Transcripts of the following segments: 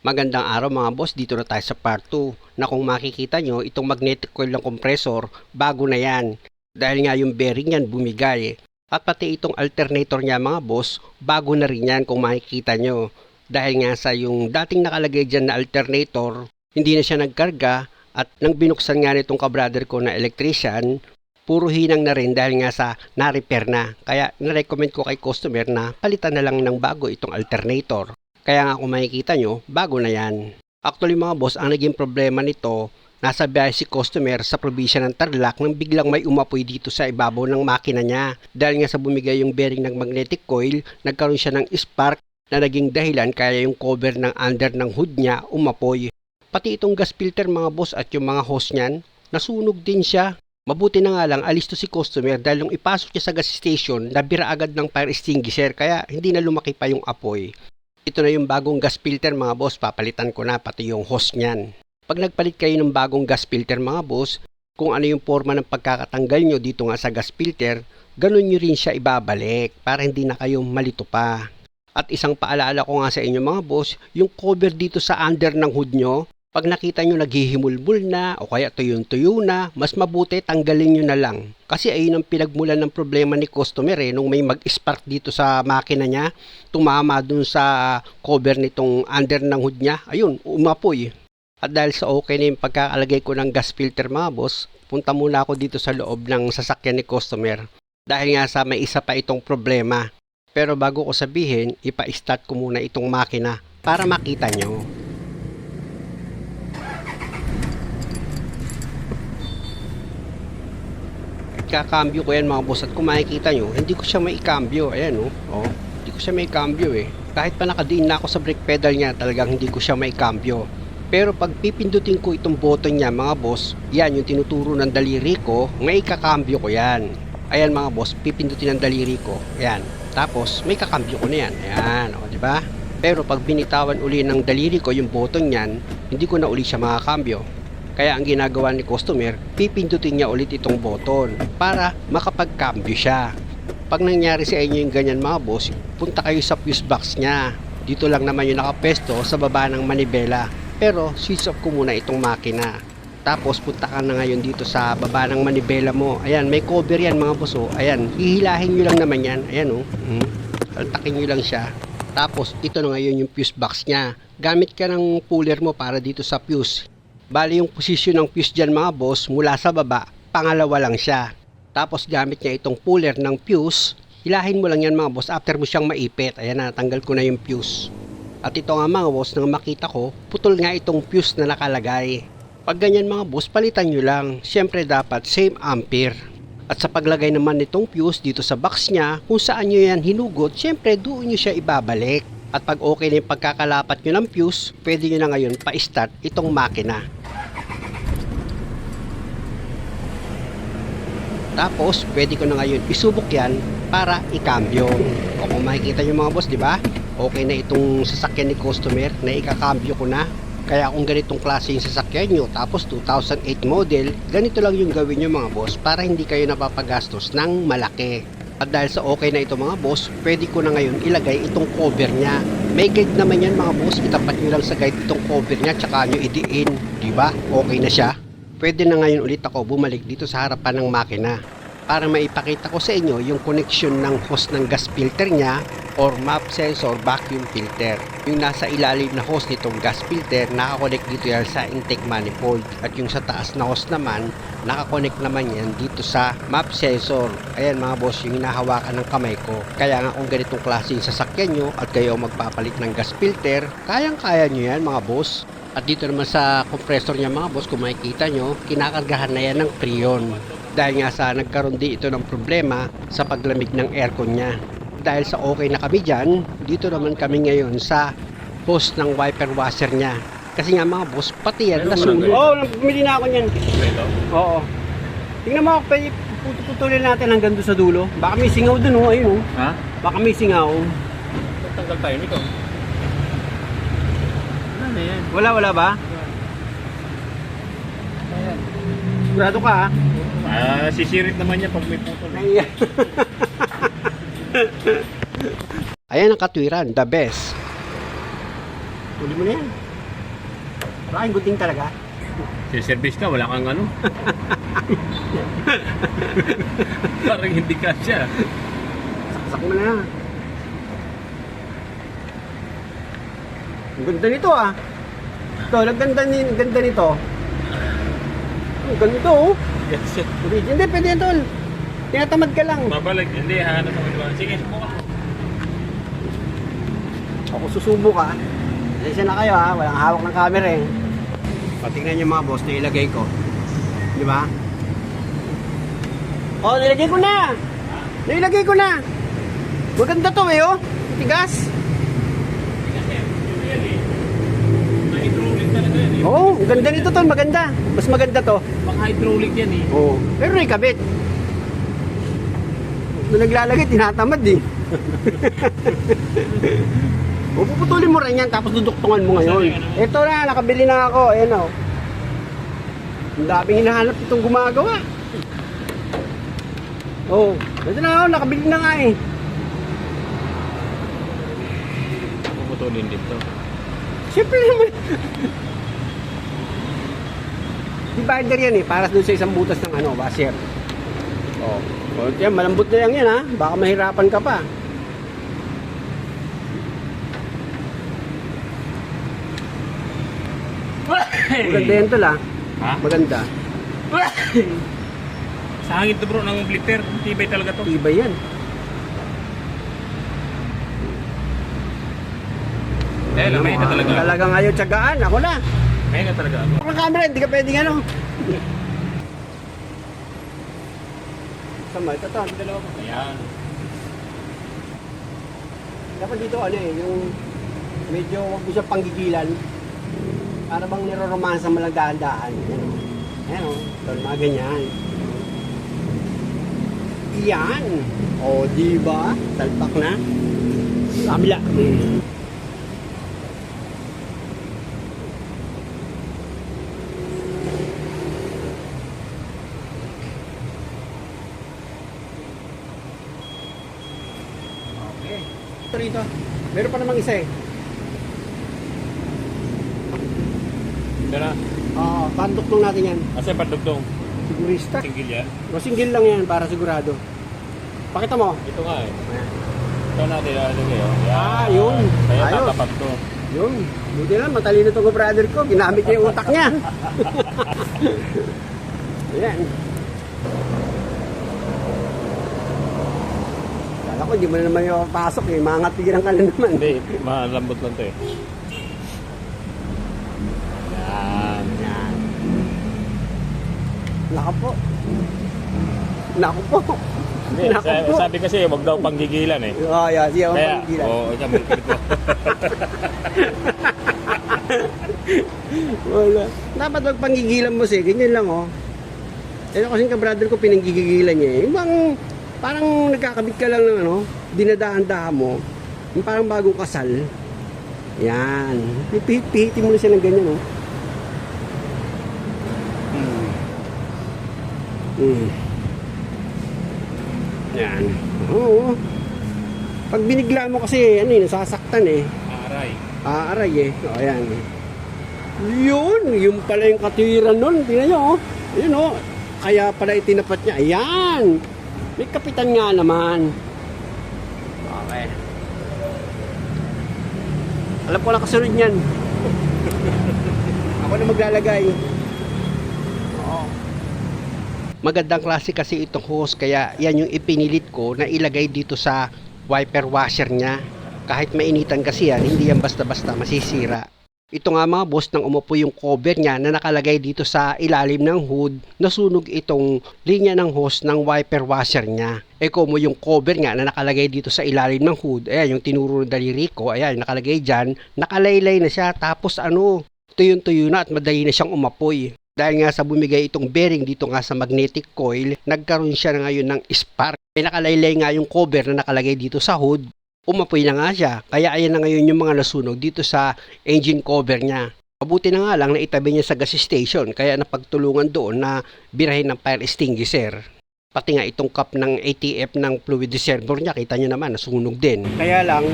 Magandang araw mga boss, dito na tayo sa part 2 na kung makikita nyo itong magnetic coil ng compressor bago na yan dahil nga yung bearing yan bumigay at pati itong alternator niya mga boss bago na rin yan kung makikita nyo dahil nga sa yung dating nakalagay dyan na alternator hindi na siya nagkarga at nang binuksan nga nitong kabrother ko na electrician puro hinang na rin dahil nga sa na-repair na kaya na-recommend ko kay customer na palitan na lang ng bago itong alternator. Kaya nga kung makikita nyo, bago na yan. Actually mga boss, ang naging problema nito, nasa biyahe si customer sa probinsya ng Tarlac nang biglang may umapoy dito sa ibabaw ng makina niya. Dahil nga sa bumigay yung bearing ng magnetic coil, nagkaroon siya ng spark na naging dahilan kaya yung cover ng under ng hood niya umapoy. Pati itong gas filter mga boss at yung mga hose niyan, nasunog din siya. Mabuti na nga lang alis to si customer dahil nung ipasok niya sa gas station, nabira agad ng fire extinguisher kaya hindi na lumaki pa yung apoy. Ito na yung bagong gas filter mga boss, papalitan ko na pati yung hose niyan. Pag nagpalit kayo ng bagong gas filter mga boss, kung ano yung forma ng pagkakatanggal nyo dito nga sa gas filter, ganun nyo rin siya ibabalik para hindi na kayo malito pa. At isang paalala ko nga sa inyo mga boss, yung cover dito sa under ng hood nyo, pag nakita nyo naghihimulbul na o kaya tuyo-tuyo na, mas mabuti tanggalin nyo na lang. Kasi ayun ang pinagmulan ng problema ni customer nung may mag-spark dito sa makina niya, tumama dun sa cover nitong under ng hood niya, ayun, umapoy. At dahil sa okay na yung pagkakalagay ko ng gas filter mga boss, punta muna ako dito sa loob ng sasakyan ni customer. Dahil nga sa may isa pa itong problema. Pero bago ko sabihin, ipa-start ko muna itong makina para makita nyo. Kakambyo ko yan mga boss at kung makikita nyo, hindi ko siya maikambyo. Ayan hindi ko siya maikambyo Kahit pa nakadiin na ako sa brake pedal niya, talagang hindi ko siya maikambyo. Pero pag pipindutin ko itong button niya mga boss, yan yung tinuturo ng daliri ko, maikakambyo ko yan. Ayan mga boss, pipindutin ng daliri ko. Ayan. Tapos may kakambyo ko na yan. Ayan, diba? Pero pag binitawan uli ng daliri ko yung button niyan, hindi ko na uli siya makakambyo. Kaya ang ginagawa ni customer, pipindutin niya ulit itong button para makapagkambyo siya. Pag nangyari sa inyo yung ganyan mga boss, punta kayo sa fuse box niya. Dito lang naman yung nakapesto sa baba ng manibela. Pero switch off ko muna itong makina. Tapos punta ka na ngayon dito sa baba ng manibela mo. Ayan, may cover yan mga boss. Ayan, hihilahin nyo lang naman yan. Ayan Altakin nyo lang siya. Tapos ito na ngayon yung fuse box niya. Gamit ka ng puller mo para dito sa fuse. Bali yung posisyon ng fuse dyan mga boss, mula sa baba, pangalawa lang siya. Tapos gamit niya itong puller ng fuse, hilahin mo lang yan mga boss after mo siyang maipit. Ayan na, tanggal ko na yung fuse. At ito nga mga boss, nang makita ko, putol nga itong fuse na nakalagay. Pag ganyan mga boss, palitan nyo lang. Siyempre dapat same ampere. At sa paglagay naman nitong fuse dito sa box niya, kung saan nyo yan hinugot, siyempre doon nyo siya ibabalik. At pag okay na yung pagkakalapat nyo ng fuse, pwede nyo na ngayon pa-start itong makina. Tapos, pwede ko na ngayon isubok yan para ikambyo. O kung makikita nyo mga boss, di ba? Okay na itong sasakyan ni customer na ikakambyo ko na. Kaya kung ganitong klase yung sasakyan nyo, tapos 2008 model, ganito lang yung gawin nyo mga boss para hindi kayo napapagastos ng malaki. At dahil sa okay na ito mga boss, pwede ko na ngayon ilagay itong cover niya. May guide naman yan mga boss, itapat nyo lang sa guide itong cover niya, tsaka nyo idiin. Di ba? Okay na siya. Pwede na ngayon ulit ako bumalik dito sa harapan ng makina para maipakita ko sa inyo yung connection ng hose ng gas filter niya or MAP sensor vacuum filter. Yung nasa ilalim na hose nitong gas filter, nakakonect dito yan sa intake manifold. At yung sa taas na hose naman, nakakonect naman yan dito sa MAP sensor. Ayan mga boss, yung hinahawakan ng kamay ko. Kaya nga kung ganitong klase yung sasakyan nyo at kayo magpapalit ng gas filter, kayang-kaya nyo yan mga boss. At dito naman sa compressor niya mga boss, kung makikita nyo, kinakargahan na yan ng freon. Dahil nga sa nagkaroon din ito ng problema sa paglamig ng aircon niya. Dahil sa okay na kami dyan, dito naman kami ngayon sa hose ng wiper washer niya. Kasi nga mga boss, pati yan nasunog. Bumili na ako niyan. Oo. Tingnan mo, pwede putulin natin hanggang doon sa dulo. Baka may singaw doon ayun Ha? Baka may singaw. Tanggal tayo nito. Ano yan? Wala ba? Ayan. Sigurado ka ha? Sisirit naman niya pag may putol. Ayan ang katwiran, the best. Huli mo na yan. Maraming gunting talaga. Si-service ka, wala kang ano. Parang hindi ka siya. Saksak mo na. Ang ganda nito ah. Ito, ang ganda nito. Ang ganda nito oh. Yes. Original. Hindi, pwede yan tol. Tinatamad ka lang. Mabalik, hindi, hahanap ako iba. Sige, subukan. Ako susubo ka. Pasensya na kayo ha, walang hawak ng camera eh. Patingnan niyo mga boss na ilagay ko. Di ba? Oh, nilagay ko na! Nilagay ko na! Maganda to eh oh. Tigas. Hydraulic talaga yan eh. Oo, oh, ang ganda nito tol, maganda. Mas maganda to. Baka hydraulic yan eh. Oo. Pero ikabit. Nung naglalagay, tinatamad eh. O, puputulin mo rin yan, tapos duduktungan mo ngayon. Ito na, nakabili na ako. Ayan o. Ang daming hinahanap itong gumagawa. Oo. Ito na ako, nakabili na nga eh. Puputulin dito. Siyempre naman. Divider yan eh, para doon sa isang butas ng ano, washer. Oo. O, yan, malambot na yan ha. Baka mahirapan ka pa. Maganda yan tol ha. Ha? Maganda. Sa hangin to bro, ng glitter. Tibay talaga to. Iba yan. Eh, lamay na talaga. Talagang ayaw tsagaan. Ako na. May na talaga ako. Ang camera, hindi ka pwedeng ano. Sama, ito to. Dalawa ko. Ayan. Dapat dito ano eh, yung medyo huwag mo siya panggigilan. Para bang niroromansa mo lang dahan-dahan. Ayan o. Ito, mga ganyan. Yan. O, diba? Talpak na. Kabila. Okay. Ito rito. Meron pa namang isa eh. Ito na. Pandok lang natin yan. Asa yung pandugtong? Sigurista. Single yan? O single lang yan para sigurado. Pakita mo. Ito nga eh. Ayan. Ito natin. Ito kayo. Ah, yun. Kaya Ayos. tatapat to. Yun. Buti lang, matalino itong brother ko. Ginamit niya yung utak niya. Ayan. Kala ko, hindi mo na naman yung pasok eh. Mga ngatiran ka na naman. Hindi, malambot lang to eh. Yan. Yan. Nako po. Nako po. Hindi, Nako po. sabi kasi wag daw panggigilan eh. Oh, yeah. Siya ang Kaya, panggilan. ito mo ko. Wala. Dapat wag panggigilan mo siya. Ganyan lang oh. Eh kasi ka brother ko pinanggigilan niya eh. Yung bang parang nagkakabit ka lang ng ano, dinadaan-daan mo. Yung parang bagong kasal. Yan. Pihit-pihitin mo na siya ng ganyan oh. Yan. Oo. Pag binigla mo kasi ano eh, nasasaktan eh. Aray. Aaray eh. O, ayan. Yun. Yung pala yung katwiran nun. Tingnan nyo, oh. Yun, oh. Kaya pala itinapat niya. Ayan. May kapitan nga naman. Okay. Alam ko na kasunod niyan. Ako na maglalagay. Oo. Magandang klase kasi itong hose. Kaya yan yung ipinilit ko na ilagay dito sa wiper washer niya. Kahit mainitan kasi yan, hindi yan basta-basta masisira. Ito nga mga boss, nang umupo yung cover niya na nakalagay dito sa ilalim ng hood, nasunog itong linya ng hose ng wiper washer niya. E como yung cover nga na nakalagay dito sa ilalim ng hood, ayan yung tinuro ng daliri ko, ayan nakalagay dyan, nakalaylay na siya, tapos ano, tuyo-tuyo na at madali na siyang umapoy. Dahil nga sa bumigay itong bearing dito nga sa magnetic coil, nagkaroon siya na ngayon ng spark. E nakalaylay nga yung cover na nakalagay dito sa hood, umapoy na nga siya. Kaya ayan na ngayon yung mga nasunog dito sa engine cover niya. Mabuti na nga lang na itabi niya sa gas station, kaya napagtulungan doon na birahin ng fire extinguisher. Pati nga itong cup ng ATF ng fluid reservoir niya, kita nyo naman, nasunog din. Kaya lang,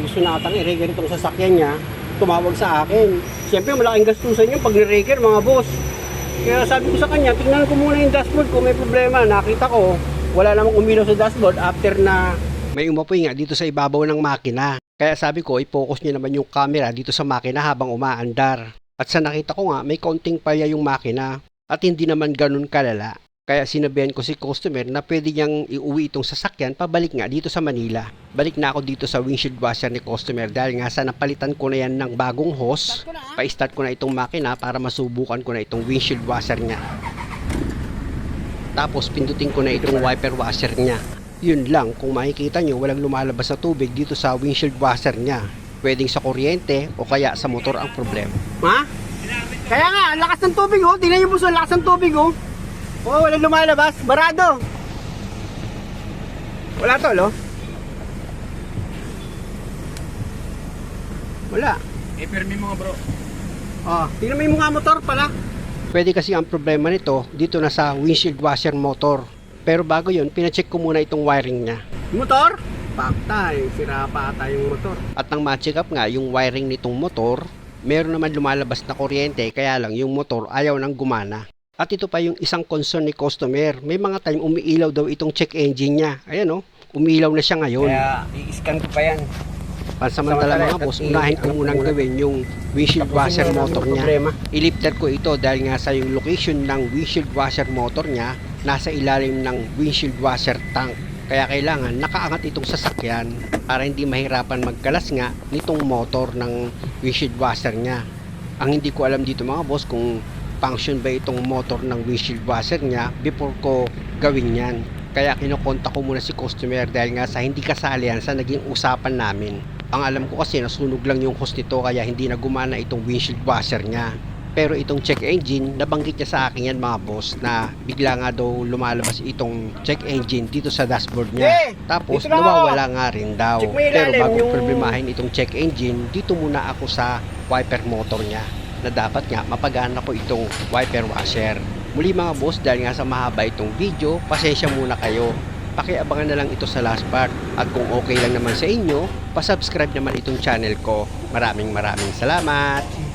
gusto na atang i-regar itong sasakyan niya tumawag sa akin. Siyempre malaking gastusan yun pag ni-reker mga boss. Kaya sabi ko sa kanya, tingnan ko muna yung dashboard kung may problema. Nakita ko, wala namang umilaw sa dashboard after na may umapoy nga dito sa ibabaw ng makina. Kaya sabi ko, i-focus niyo naman yung camera dito sa makina habang umaandar. At sa nakita ko nga, may kaunting palya yung makina at hindi naman ganun kalala. Kaya sinabihan ko si customer na pwede niyang iuwi itong sasakyan pabalik nga dito sa Manila. Balik na ako dito sa windshield washer ni customer dahil nga sa napalitan ko na yan ng bagong hose. Pa-start ko na itong makina para masubukan ko na itong windshield washer niya. Tapos pindutin ko na itong wiper washer niya. Yun lang, kung makikita nyo walang lumalabas sa tubig dito sa windshield washer niya. Pwedeng sa kuryente o kaya sa motor ang problema. Ha? Kaya nga, ang lakas ng tubig oh. Tingnan nyo po sa lakas ng tubig oh. Oh, walang lumalabas. Barado. Wala to, lo? Wala. I-permi mo nga bro. Oh, tingnan mo yung mga motor pala. Pwede kasi ang problema nito dito na sa windshield washer motor. Pero bago yun, pinacheck ko muna itong wiring niya. Motor? Paktay, sira pa ata yung motor. At nang ma-check up nga yung wiring nitong motor, meron naman lumalabas na kuryente kaya lang yung motor ayaw nang gumana. At ito pa yung isang concern ni customer. May mga time umiilaw daw itong check engine niya. Ayan umiilaw na siya ngayon. Kaya i-scan ko pa yan. Pansamantala mga boss, unahin ko munang gawin yung windshield washer motor niya. Ilifted ko ito dahil nga sa yung location ng windshield washer motor niya, nasa ilalim ng windshield washer tank. Kaya kailangan nakaangat itong sasakyan para hindi mahirapan magkalas nga nitong motor ng windshield washer niya. Ang hindi ko alam dito mga boss kung function ba itong motor ng windshield washer niya before ko gawin yan. Kaya kinukontak ko muna si customer dahil nga sa hindi kasali yan sa naging usapan namin. Ang alam ko kasi nasunog lang yung hose nito kaya hindi na gumana itong windshield washer niya. Pero itong check engine, nabanggit niya sa akin yan mga boss na bigla nga daw lumalabas itong check engine dito sa dashboard niya. Tapos nawawala nga rin daw. Pero bago problemahin itong check engine, dito muna ako sa wiper motor niya na dapat nga mapagana ko itong wiper washer. Muli mga boss, dahil nga sa mahaba itong video, pasensya muna kayo. Pakiabangan na lang ito sa last part. At kung okay lang naman sa inyo, pasubscribe naman itong channel ko. Maraming salamat!